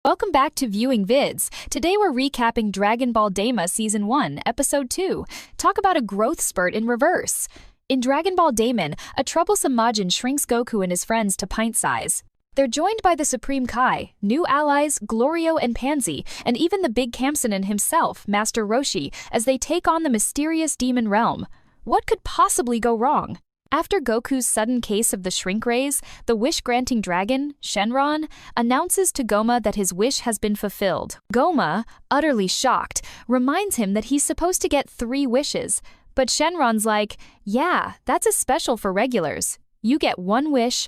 Welcome back to Viewing Vids. Today we're recapping Dragon Ball Daima Season 1, Episode 2. Talk about a growth spurt in reverse. In Dragon Ball Daima, a troublesome Majin shrinks Goku and his friends to pint size. They're joined by the Supreme Kai, new allies Glorio and Pansy, and even the big Kamsanin himself, Master Roshi, as they take on the mysterious demon realm. What could possibly go wrong? After Goku's sudden case of the shrink rays, the wish-granting dragon, Shenron, announces to Goma that his wish has been fulfilled. Goma, utterly shocked, reminds him that he's supposed to get 3 wishes. But Shenron's like, yeah, that's a special for regulars. You get 1 wish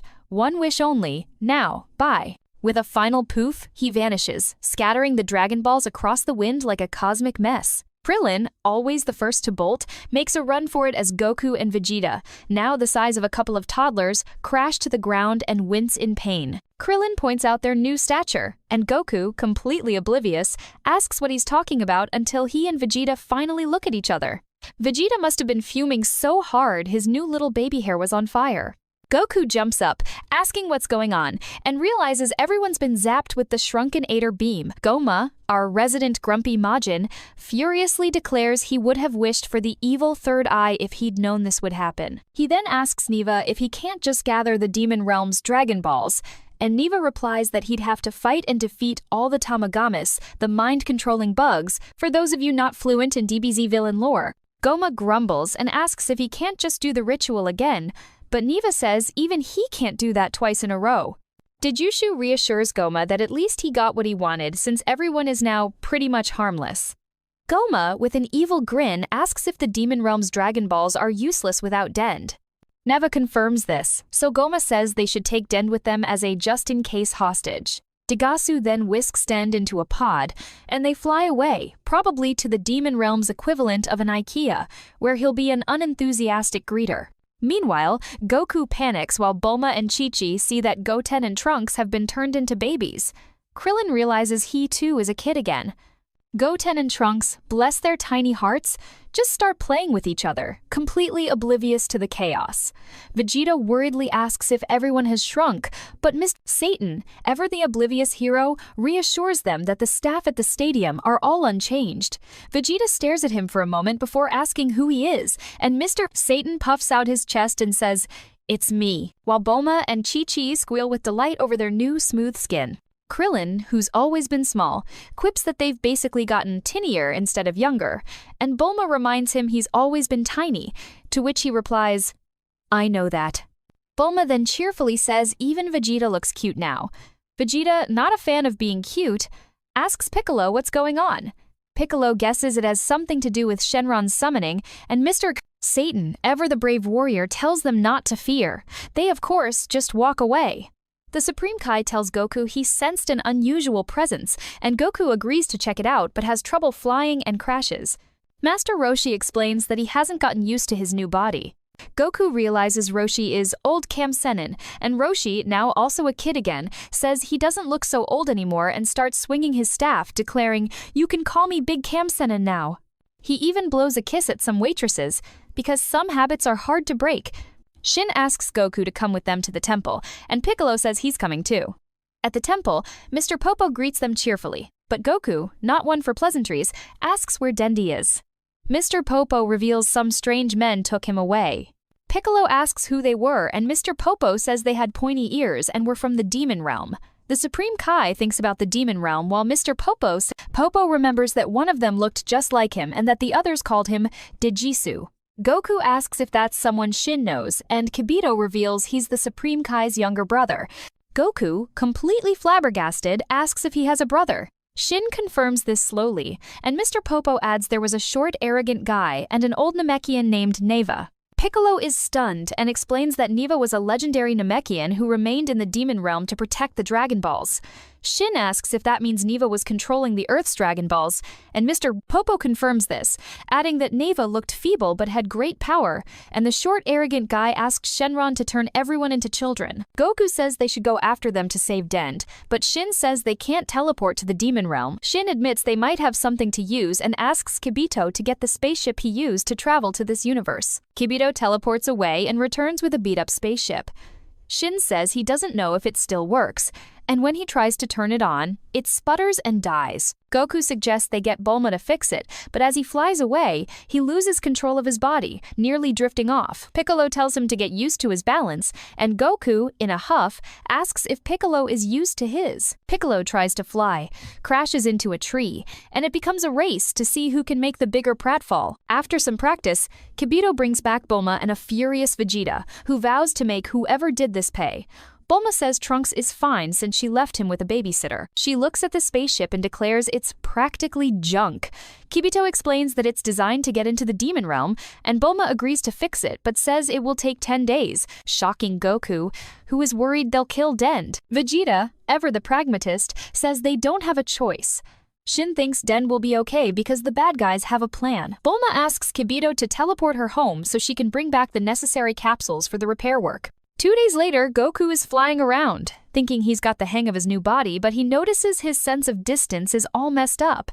only, now, bye. With a final poof, he vanishes, scattering the Dragon Balls across the wind like a cosmic mess. Krillin, always the first to bolt, makes a run for it as Goku and Vegeta, now the size of a couple of toddlers, crash to the ground and wince in pain. Krillin points out their new stature, and Goku, completely oblivious, asks what he's talking about until he and Vegeta finally look at each other. Vegeta must have been fuming so hard his new little baby hair was on fire. Goku jumps up, asking what's going on, and realizes everyone's been zapped with the Shrunken Ader beam. Goma, our resident grumpy Majin, furiously declares he would have wished for the evil third eye if he'd known this would happen. He then asks Neva if he can't just gather the Demon Realm's Dragon Balls, and Neva replies that he'd have to fight and defeat all the Tamagamis, the mind-controlling bugs, for those of you not fluent in DBZ villain lore. Goma grumbles and asks if he can't just do the ritual again, but Neva says even he can't do that twice in a row. Dejushu reassures Goma that at least he got what he wanted since everyone is now pretty much harmless. Goma, with an evil grin, asks if the Demon Realm's Dragon Balls are useless without Dend. Neva confirms this, so Goma says they should take Dend with them as a just-in-case hostage. Degasu then whisks Dend into a pod, and they fly away, probably to the Demon Realm's equivalent of an IKEA, where he'll be an unenthusiastic greeter. Meanwhile, Goku panics while Bulma and Chi-Chi see that Goten and Trunks have been turned into babies. Krillin realizes he too is a kid again. Goten and Trunks, bless their tiny hearts, just start playing with each other, completely oblivious to the chaos. Vegeta worriedly asks if everyone has shrunk, but Mr. Satan, ever the oblivious hero, reassures them that the staff at the stadium are all unchanged. Vegeta stares at him for a moment before asking who he is, and Mr. Satan puffs out his chest and says, "It's me," while Bulma and Chi-Chi squeal with delight over their new smooth skin. Krillin, who's always been small, quips that they've basically gotten tinier instead of younger, and Bulma reminds him he's always been tiny, to which he replies, "I know that." Bulma then cheerfully says even Vegeta looks cute now. Vegeta, not a fan of being cute, asks Piccolo what's going on. Piccolo guesses it has something to do with Shenron's summoning, and Mr. Satan, ever the brave warrior, tells them not to fear. They, of course, just walk away. The Supreme Kai tells Goku he sensed an unusual presence, and Goku agrees to check it out but has trouble flying and crashes. Master Roshi explains that he hasn't gotten used to his new body. Goku realizes Roshi is old Kamsanin, and Roshi, now also a kid again, says he doesn't look so old anymore and starts swinging his staff, declaring, "You can call me Big Kamsanin now." He even blows a kiss at some waitresses, because some habits are hard to break. Shin asks Goku to come with them to the temple, and Piccolo says he's coming too. At the temple, Mr. Popo greets them cheerfully, but Goku, not one for pleasantries, asks where Dendi is. Mr. Popo reveals some strange men took him away. Piccolo asks who they were, and Mr. Popo says they had pointy ears and were from the Demon Realm. The Supreme Kai thinks about the Demon Realm while Mr. Popo remembers that one of them looked just like him and that the others called him Dejisu. Goku asks if that's someone Shin knows, and Kibito reveals he's the Supreme Kai's younger brother. Goku, completely flabbergasted, asks if he has a brother. Shin confirms this slowly, and Mr. Popo adds there was a short, arrogant guy and an old Namekian named Neva. Piccolo is stunned and explains that Neva was a legendary Namekian who remained in the Demon Realm to protect the Dragon Balls. Shin asks if that means Neva was controlling the Earth's Dragon Balls, and Mr. Popo confirms this, adding that Neva looked feeble but had great power, and the short, arrogant guy asks Shenron to turn everyone into children. Goku says they should go after them to save Dend, but Shin says they can't teleport to the Demon Realm. Shin admits they might have something to use and asks Kibito to get the spaceship he used to travel to this universe. Kibito teleports away and returns with a beat-up spaceship. Shin says he doesn't know if it still works, and when he tries to turn it on, it sputters and dies. Goku suggests they get Bulma to fix it, but as he flies away, he loses control of his body, nearly drifting off. Piccolo tells him to get used to his balance, and Goku, in a huff, asks if Piccolo is used to his. Piccolo tries to fly, crashes into a tree, and it becomes a race to see who can make the bigger pratfall. After some practice, Kibito brings back Bulma and a furious Vegeta, who vows to make whoever did this pay. Bulma says Trunks is fine since she left him with a babysitter. She looks at the spaceship and declares it's practically junk. Kibito explains that it's designed to get into the demon realm, and Bulma agrees to fix it but says it will take 10 days, shocking Goku, who is worried they'll kill Dend. Vegeta, ever the pragmatist, says they don't have a choice. Shin thinks Den will be okay because the bad guys have a plan. Bulma asks Kibito to teleport her home so she can bring back the necessary capsules for the repair work. 2 days later, Goku is flying around, thinking he's got the hang of his new body, but he notices his sense of distance is all messed up.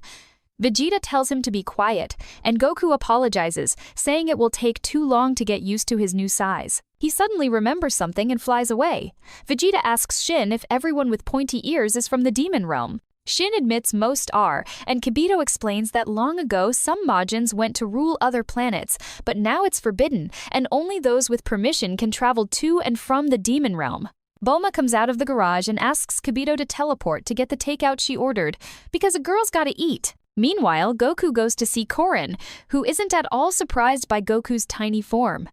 Vegeta tells him to be quiet, and Goku apologizes, saying it will take too long to get used to his new size. He suddenly remembers something and flies away. Vegeta asks Shin if everyone with pointy ears is from the demon realm. Shin admits most are, and Kibito explains that long ago some Majins went to rule other planets, but now it's forbidden, and only those with permission can travel to and from the demon realm. Bulma comes out of the garage and asks Kibito to teleport to get the takeout she ordered, because a girl's gotta eat. Meanwhile, Goku goes to see Korin, who isn't at all surprised by Goku's tiny form.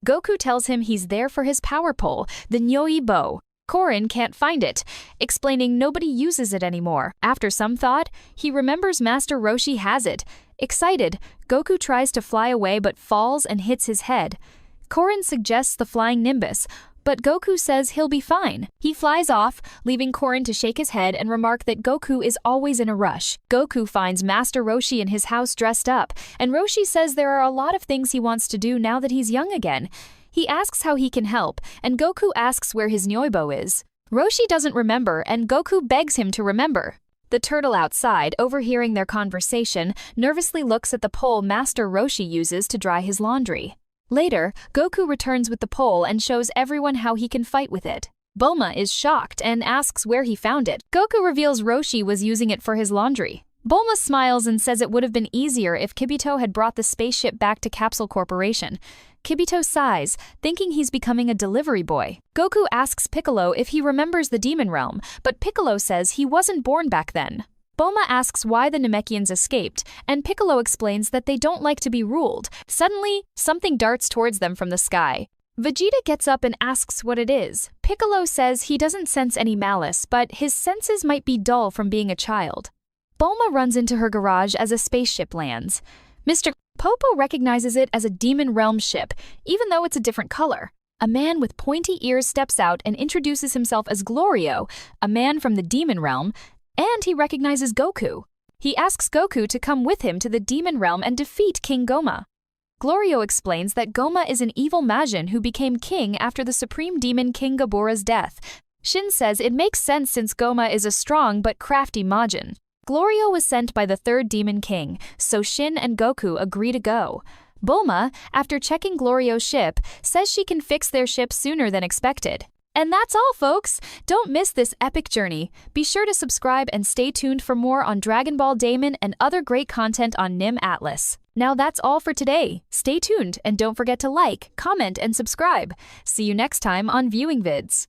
Goku tells him he's there for his power pole, the Nyoi bow. Korin can't find it, explaining nobody uses it anymore. After some thought, he remembers Master Roshi has it. Excited, Goku tries to fly away but falls and hits his head. Korin suggests the flying Nimbus, but Goku says he'll be fine. He flies off, leaving Korin to shake his head and remark that Goku is always in a rush. Goku finds Master Roshi in his house dressed up, and Roshi says there are a lot of things he wants to do now that he's young again. He asks how he can help, and Goku asks where his Nyoibo is. Roshi doesn't remember, and Goku begs him to remember. The turtle outside, overhearing their conversation, nervously looks at the pole Master Roshi uses to dry his laundry. Later, Goku returns with the pole and shows everyone how he can fight with it. Bulma is shocked and asks where he found it. Goku reveals Roshi was using it for his laundry. Bulma smiles and says it would have been easier if Kibito had brought the spaceship back to Capsule Corporation. Kibito sighs, thinking he's becoming a delivery boy. Goku asks Piccolo if he remembers the demon realm, but Piccolo says he wasn't born back then. Bulma asks why the Namekians escaped, and Piccolo explains that they don't like to be ruled. Suddenly, something darts towards them from the sky. Vegeta gets up and asks what it is. Piccolo says he doesn't sense any malice, but his senses might be dull from being a child. Bulma runs into her garage as a spaceship lands. Mr. Popo recognizes it as a demon realm ship, even though it's a different color. A man with pointy ears steps out and introduces himself as Glorio, a man from the demon realm, and he recognizes Goku. He asks Goku to come with him to the demon realm and defeat King Goma. Glorio explains that Goma is an evil Majin who became king after the supreme demon King Gabora's death. Shin says it makes sense since Goma is a strong but crafty Majin. Glorio was sent by the third Demon King, so Shin and Goku agree to go. Bulma, after checking Glorio's ship, says she can fix their ship sooner than expected. And that's all, folks! Don't miss this epic journey. Be sure to subscribe and stay tuned for more on Dragon Ball Daima and other great content on Nim Atlas. Now that's all for today. Stay tuned and don't forget to like, comment, and subscribe. See you next time on Viewing Vids.